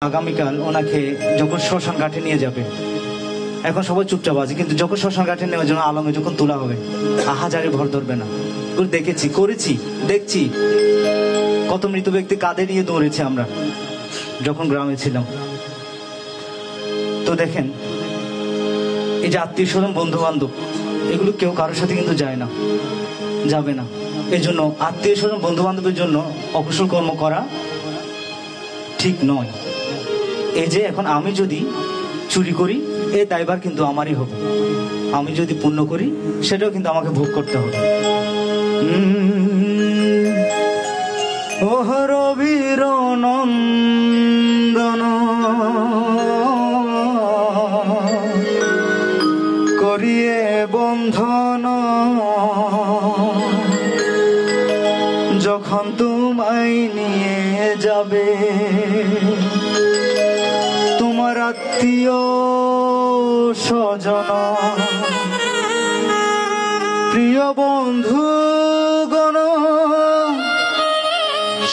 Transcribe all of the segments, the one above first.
আগামীকাল ওনাকে যখন শ্মশান ঘাটে নিয়ে যাবে, এখন সবাই চুপচাপ আছে, কিন্তু যখন শ্মশান ঘাটে নেওয়ার জন্য আলমে যখন তোলা হবে, হাজারে ভর ধরবে না। দেখেছি, করেছি, দেখছি কত মৃত ব্যক্তি কাঁধে নিয়ে দৌড়েছে আমরা যখন গ্রামে ছিলাম। তো দেখেন, এই যে আত্মীয় স্বজন, বন্ধু বান্ধব, এগুলো কেউ কারোর সাথে কিন্তু যায় না, যাবে না। এই জন্য আত্মীয় স্বজন, বন্ধু বান্ধবের জন্য অকুশল কর্ম করা ঠিক নয়। এই যে এখন আমি যদি চুরি করি, এই দায়ভার কিন্তু আমারই হবে। আমি যদি পুণ্য করি, সেটাও কিন্তু আমাকে ভোগ করতে হবে। ওহ রবির নন্দন করিয়ে বন্ধন, যখন তোমায় নিয়ে যাবে তোমার আত্মীয় স্বজন, প্রিয় বন্ধু গণ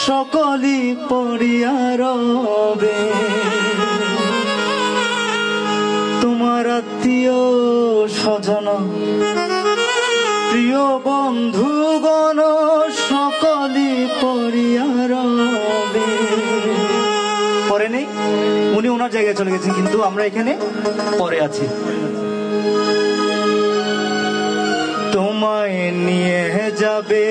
সকলই পড়িয়া রবে, তোমার আত্মীয় স্বজন, প্রিয় বন্ধু গণ সকলই পড়িয়া রবে। পরে নেই, উনি ওনার জায়গায় চলে গেছেন, কিন্তু আমরা এখানে পরে আছি। তোমায় নিয়ে যাবে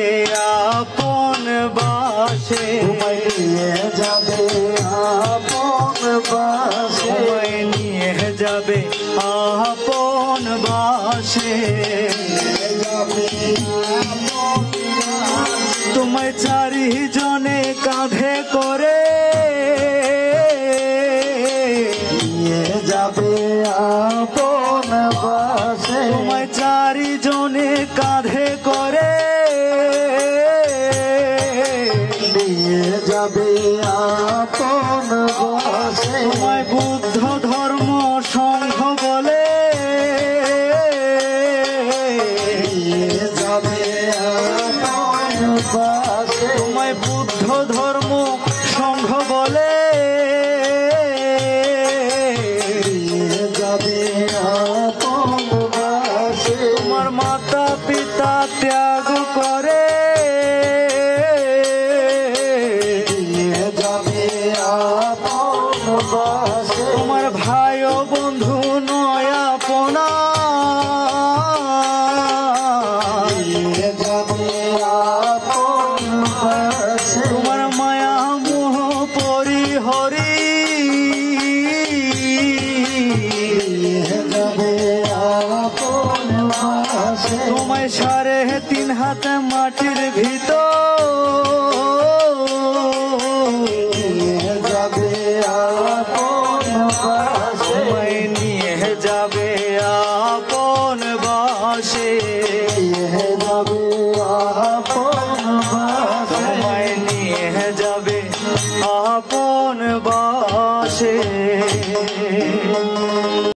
আপন বাসে, তোমায় নিয়ে যাবে আপন বাসে, তোমায় নিয়ে যাবে আপন বাসে, তোমায় চারিজনে কাঁধে করে নিয়ে যাবে আপন বাসে, তোমায় চারিজনে কাঁধে করে নিয়ে যাবে আপন বাসে, তোমায় বুদ্ধ ধর্ম সংঘ বলে নিয়ে যাবে আপন বাসে, তোমায় বুদ্ধ ধর্ম সংঘ বলে নিয়ে যাবে আপন বাসে, তোমার মাতা পিতা ত্যাগ করে নিয়ে যাবে আপন বাসে, তোমার ভাই ও বন্ধু নয় আপনা, নিয়ে যাবে আপন বাসে, তোমার মায়া মোহ পরিহরি নিয়ে যাবে আপন বাসে, তোমায় 3.5 হাত মাটির ভিতর নিয়ে যাবে আপন বাসে, তোমায় নিয়ে যাবে আপন বাসে, নিয়ে যাবে আপন বাসে, তোমায় নিয়ে যাবে আপন বাসে।